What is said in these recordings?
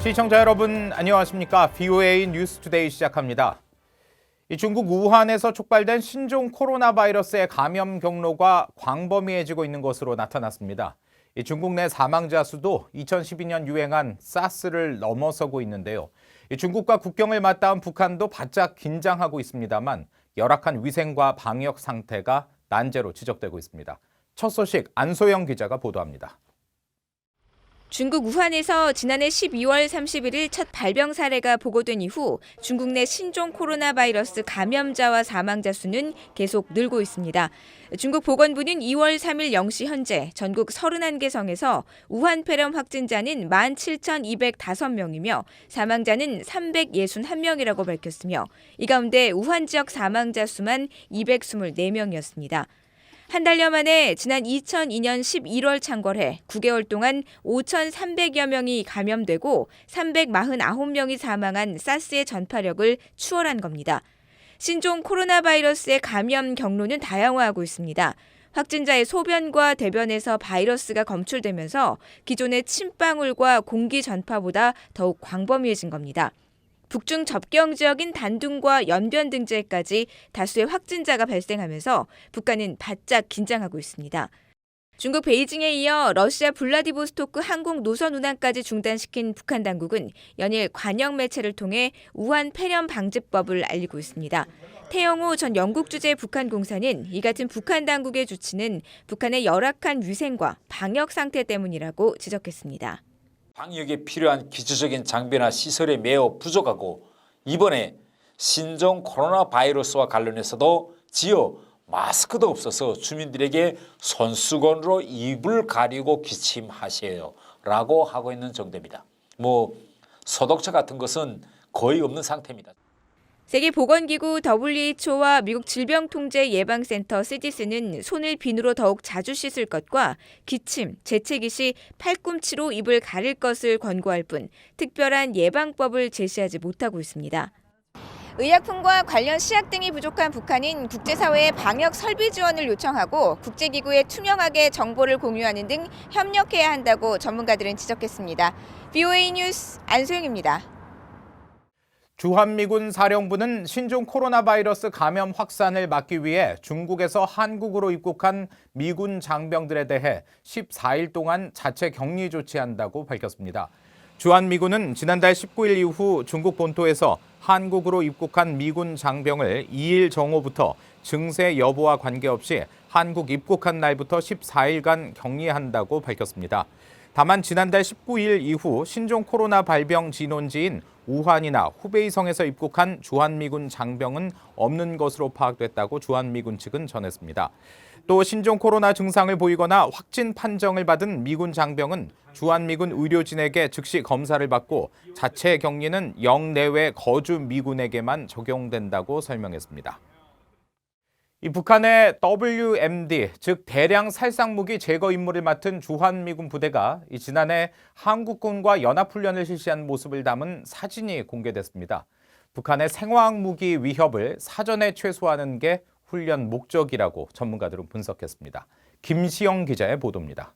시청자 여러분 안녕하십니까? VOA 뉴스투데이 시작합니다. 중국 우한에서 촉발된 신종 코로나 바이러스의 감염 경로가 광범위해지고 있는 것으로 나타났습니다. 중국 내 사망자 수도 2012년 유행한 사스를 넘어서고 있는데요. 중국과 국경을 맞닿은 북한도 바짝 긴장하고 있습니다만 열악한 위생과 방역 상태가 난제로 지적되고 있습니다. 첫 소식 안소영 기자가 보도합니다. 중국 우한에서 지난해 12월 31일 첫 발병 사례가 보고된 이후 중국 내 신종 코로나 바이러스 감염자와 사망자 수는 계속 늘고 있습니다. 중국 보건부는 2월 3일 0시 현재 전국 31개 성에서 우한 폐렴 확진자는 17,205명이며 사망자는 361명이라고 밝혔으며 이 가운데 우한 지역 사망자 수만 224명이었습니다. 한 달여 만에 지난 2002년 11월 창궐해 9개월 동안 5,300여 명이 감염되고 349명이 사망한 사스의 전파력을 추월한 겁니다. 신종 코로나 바이러스의 감염 경로는 다양화하고 있습니다. 확진자의 소변과 대변에서 바이러스가 검출되면서 기존의 침방울과 공기 전파보다 더욱 광범위해진 겁니다. 북중 접경 지역인 단둥과 연변 등지에까지 다수의 확진자가 발생하면서 북한은 바짝 긴장하고 있습니다. 중국 베이징에 이어 러시아 블라디보스토크 항공 노선 운항까지 중단시킨 북한 당국은 연일 관영 매체를 통해 우한 폐렴 방지법을 알리고 있습니다. 태영호 전 영국 주재 북한 공사는 이 같은 북한 당국의 조치는 북한의 열악한 위생과 방역 상태 때문이라고 지적했습니다. 방역에 필요한 기초적인 장비나 시설이 매우 부족하고 이번에 신종 코로나 바이러스와 관련해서도 지어 마스크도 없어서 주민들에게 손수건으로 입을 가리고 기침하세요 라고 하고 있는 정도입니다. 소독차 같은 것은 거의 없는 상태입니다. 세계보건기구 WHO와 미국 질병통제예방센터 CDC는 손을 비누로 더욱 자주 씻을 것과 기침, 재채기 시 팔꿈치로 입을 가릴 것을 권고할 뿐 특별한 예방법을 제시하지 못하고 있습니다. 의약품과 관련 시약 등이 부족한 북한은 국제사회의 방역 설비 지원을 요청하고 국제기구에 투명하게 정보를 공유하는 등 협력해야 한다고 전문가들은 지적했습니다. VOA 뉴스 안소영입니다. 주한미군 사령부는 신종 코로나 바이러스 감염 확산을 막기 위해 중국에서 한국으로 입국한 미군 장병들에 대해 14일 동안 자체 격리 조치한다고 밝혔습니다. 주한미군은 지난달 19일 이후 중국 본토에서 한국으로 입국한 미군 장병을 2일 정오부터 증세 여부와 관계없이 한국 입국한 날부터 14일간 격리한다고 밝혔습니다. 다만 지난달 19일 이후 신종 코로나 발병 진원지인 우한이나 후베이성에서 입국한 주한미군 장병은 없는 것으로 파악됐다고 주한미군 측은 전했습니다. 또 신종 코로나 증상을 보이거나 확진 판정을 받은 미군 장병은 주한미군 의료진에게 즉시 검사를 받고 자체 격리는 영내외 거주 미군에게만 적용된다고 설명했습니다. 북한의 WMD, 즉 대량 살상무기 제거 임무를 맡은 주한미군 부대가 지난해 한국군과 연합훈련을 실시한 모습을 담은 사진이 공개됐습니다. 북한의 생화학무기 위협을 사전에 최소화하는 게 훈련 목적이라고 전문가들은 분석했습니다. 김시영 기자의 보도입니다.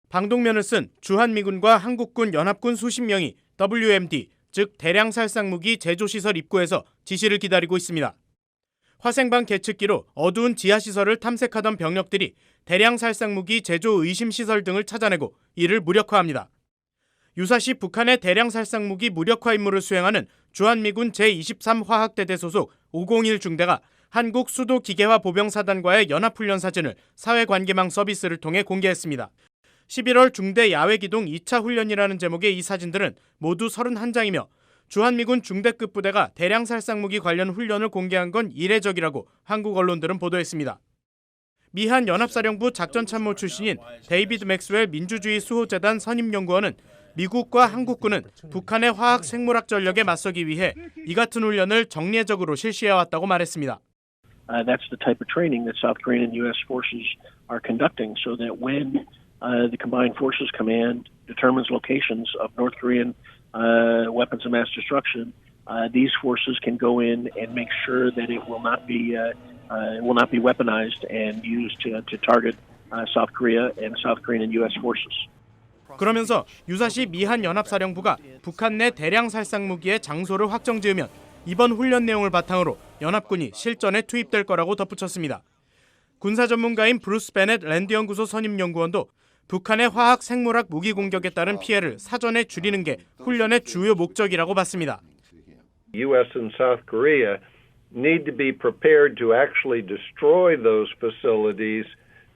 방독면을 쓴 주한미군과 한국군 연합군 수십 명이 WMD, 즉 대량 살상무기 제조시설 입구에서 지시를 기다리고 있습니다. 화생방 계측기로 어두운 지하시설을 탐색하던 병력들이 대량 살상무기 제조 의심시설 등을 찾아내고 이를 무력화합니다. 유사시 북한의 대량 살상무기 무력화 임무를 수행하는 주한미군 제23화학대대 소속 501 중대가 한국 수도기계화 보병사단과의 연합훈련 사진을 사회관계망 서비스를 통해 공개했습니다. 11월 중대 야외기동 2차 훈련이라는 제목의 이 사진들은 모두 31장이며 주한미군 중대급 부대가 대량 살상무기 관련 훈련을 공개한 건 이례적이라고 한국 언론들은 보도했습니다. 미한 연합사령부 작전참모 출신인 데이비드 맥스웰 민주주의 수호재단 선임연구원은 미국과 한국군은 북한의 화학 생물학 전력에 맞서기 위해 이 같은 훈련을 정례적으로 실시해왔다고 말했습니다. That's the type of training that South Korean and U.S. forces are conducting so that when the Combined Forces Command determines locations of North Korean weapons of mass destruction, these forces can go in and make sure that it will not be weaponized and used to target South Korea and South Korean and U.S. forces. 그러면서 유사시 미한연합사령부가 북한 내 대량 살상 무기의 장소를 확정지으면 이번 훈련 내용을 바탕으로 연합군이 실전에 투입될 거라고 덧붙였습니다. 군사 전문가인 브루스 베넷 랜드연구소 선임연구원도 북한의 화학 생물학 무기 공격에 따른 피해를 사전에 줄이는 게 훈련의 주요 목적이라고 봤습니다. U.S. and South Korea need to be prepared to actually destroy those facilities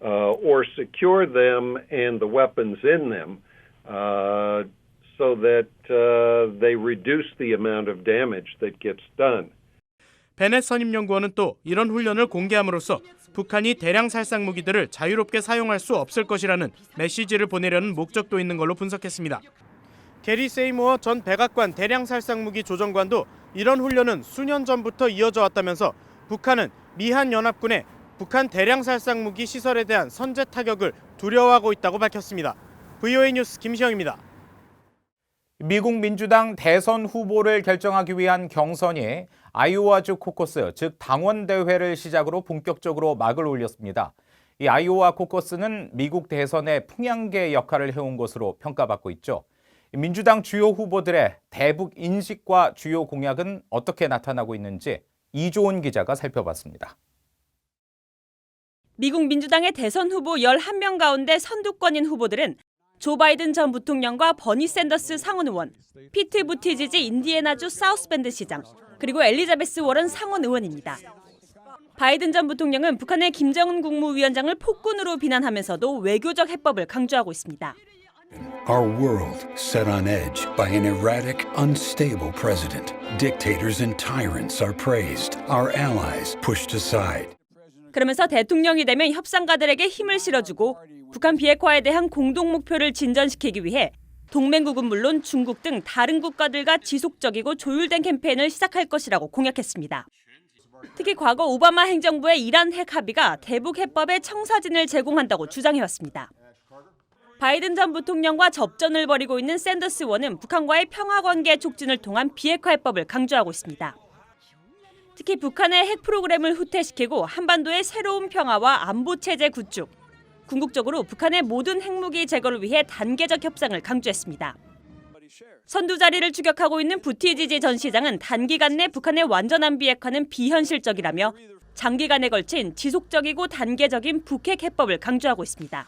or secure them and the weapons in them so that they reduce the amount of damage that gets done. 베넷 선임연구원은 또 이런 훈련을 공개함으로써 북한이 대량 살상 무기들을 자유롭게 사용할 수 없을 것이라는 메시지를 보내려는 목적도 있는 걸로 분석했습니다. 게리 세이모어 전 백악관 대량 살상 무기 조정관도 이런 훈련은 수년 전부터 이어져 왔다면서 북한은 미한 연합군의 북한 대량 살상 무기 시설에 대한 선제 타격을 두려워하고 있다고 밝혔습니다. VOA 뉴스 김시영입니다. 미국 민주당 대선 후보를 결정하기 위한 경선이 아이오와주 코커스, 즉 당원 대회를 시작으로 본격적으로 막을 올렸습니다. 이 아이오와 코커스는 미국 대선의 풍향계 역할을 해온 것으로 평가받고 있죠. 민주당 주요 후보들의 대북 인식과 주요 공약은 어떻게 나타나고 있는지 이조은 기자가 살펴봤습니다. 미국 민주당의 대선 후보 11명 가운데 선두권인 후보들은 조 바이든 전 부통령과 버니 샌더스 상원 의원, 피트 부티지지 인디애나주 사우스밴드 시장, 그리고 엘리자베스 워런 상원 의원입니다. 바이든 전 부통령은 북한의 김정은 국무위원장을 폭군으로 비난하면서도 외교적 해법을 강조하고 있습니다. Our world set on edge by an erratic, unstable president. Dictators and tyrants are praised. Our allies pushed aside. 그러면서 대통령이 되면 협상가들에게 힘을 실어주고 북한 비핵화에 대한 공동 목표를 진전시키기 위해 동맹국은 물론 중국 등 다른 국가들과 지속적이고 조율된 캠페인을 시작할 것이라고 공약했습니다. 특히 과거 오바마 행정부의 이란 핵 합의가 대북 해법의 청사진을 제공한다고 주장해왔습니다. 바이든 전 부통령과 접전을 벌이고 있는 샌더스 의원은 북한과의 평화관계 촉진을 통한 비핵화 해법을 강조하고 있습니다. 특히 북한의 핵 프로그램을 후퇴시키고 한반도의 새로운 평화와 안보 체제 구축, 궁극적으로 북한의 모든 핵무기 제거를 위해 단계적 협상을 강조했습니다. 선두 자리를 추격하고 있는 부티지지 전 시장은 단기간 내 북한의 완전한 비핵화는 비현실적이라며 장기간에 걸친 지속적이고 단계적인 북핵 해법을 강조하고 있습니다.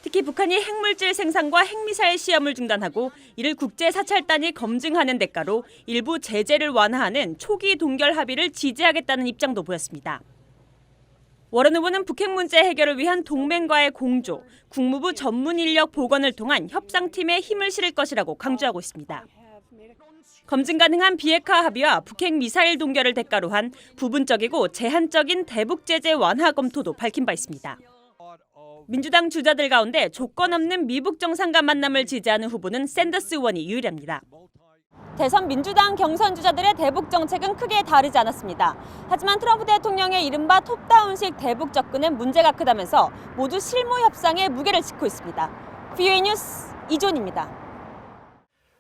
특히 북한이 핵물질 생산과 핵미사일 시험을 중단하고 이를 국제사찰단이 검증하는 대가로 일부 제재를 완화하는 초기 동결 합의를 지지하겠다는 입장도 보였습니다. 워런 후보는 북핵 문제 해결을 위한 동맹과의 공조, 국무부 전문 인력 복원을 통한 협상팀에 힘을 실을 것이라고 강조하고 있습니다. 검증 가능한 비핵화 합의와 북핵 미사일 동결을 대가로 한 부분적이고 제한적인 대북 제재 완화 검토도 밝힌 바 있습니다. 민주당 주자들 가운데 조건 없는 미북 정상과 만남을 지지하는 후보는 샌더스 의원이 유일합니다. 대선 민주당 경선 주자들의 대북 정책은 크게 다르지 않았습니다. 하지만 트럼프 대통령의 이른바 톱다운식 대북 접근은 문제가 크다면서 모두 실무 협상에 무게를 싣고 있습니다. VOA 뉴스 이존입니다.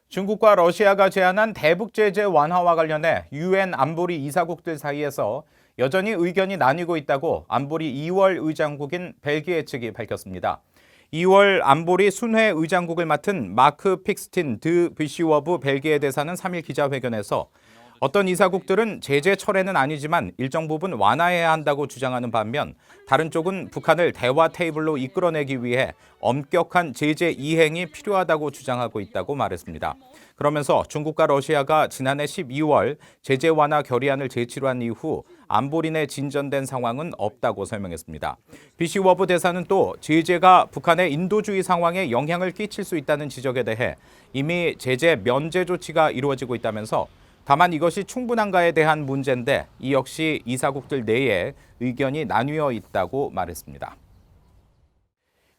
중국과 러시아가 제안한 대북 제재 완화와 관련해 유엔 안보리 이사국들 사이에서 여전히 의견이 나뉘고 있다고 안보리 2월 의장국인 벨기에 측이 밝혔습니다. 2월 안보리 순회 의장국을 맡은 마크 픽스틴 드 비시워브 벨기에 대사는 3일 기자회견에서 어떤 이사국들은 제재 철회는 아니지만 일정 부분 완화해야 한다고 주장하는 반면 다른 쪽은 북한을 대화 테이블로 이끌어내기 위해 엄격한 제재 이행이 필요하다고 주장하고 있다고 말했습니다. 그러면서 중국과 러시아가 지난해 12월 제재 완화 결의안을 제치로 한 이후 안보리 내 진전된 상황은 없다고 설명했습니다. 비시워브 대사는 또 제재가 북한의 인도주의 상황에 영향을 끼칠 수 있다는 지적에 대해 이미 제재 면제 조치가 이루어지고 있다면서 다만 이것이 충분한가에 대한 문제인데 이 역시 이사국들 내에 의견이 나뉘어 있다고 말했습니다.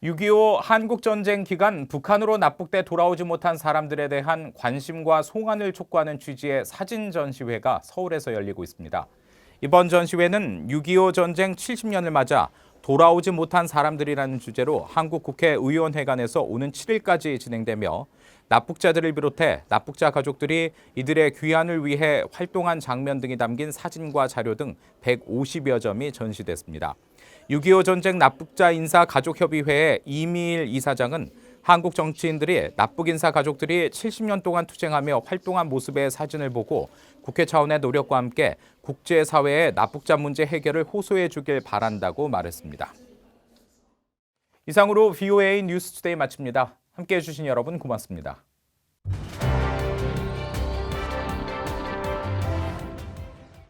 6.25 한국전쟁 기간 북한으로 납북돼 돌아오지 못한 사람들에 대한 관심과 송환을 촉구하는 취지의 사진 전시회가 서울에서 열리고 있습니다. 이번 전시회는 6.25 전쟁 70년을 맞아 돌아오지 못한 사람들이라는 주제로 한국국회의원회관에서 오는 7일까지 진행되며 납북자들을 비롯해 납북자 가족들이 이들의 귀환을 위해 활동한 장면 등이 담긴 사진과 자료 등 150여 점이 전시됐습니다. 6.25 전쟁 납북자 인사 가족협의회의 이미일 이사장은 한국 정치인들이 납북인사 가족들이 70년 동안 투쟁하며 활동한 모습의 사진을 보고 국회 차원의 노력과 함께 국제사회의 납북자 문제 해결을 호소해 주길 바란다고 말했습니다. 이상으로 VOA 뉴스투데이 마칩니다. 함께해 주신 여러분 고맙습니다.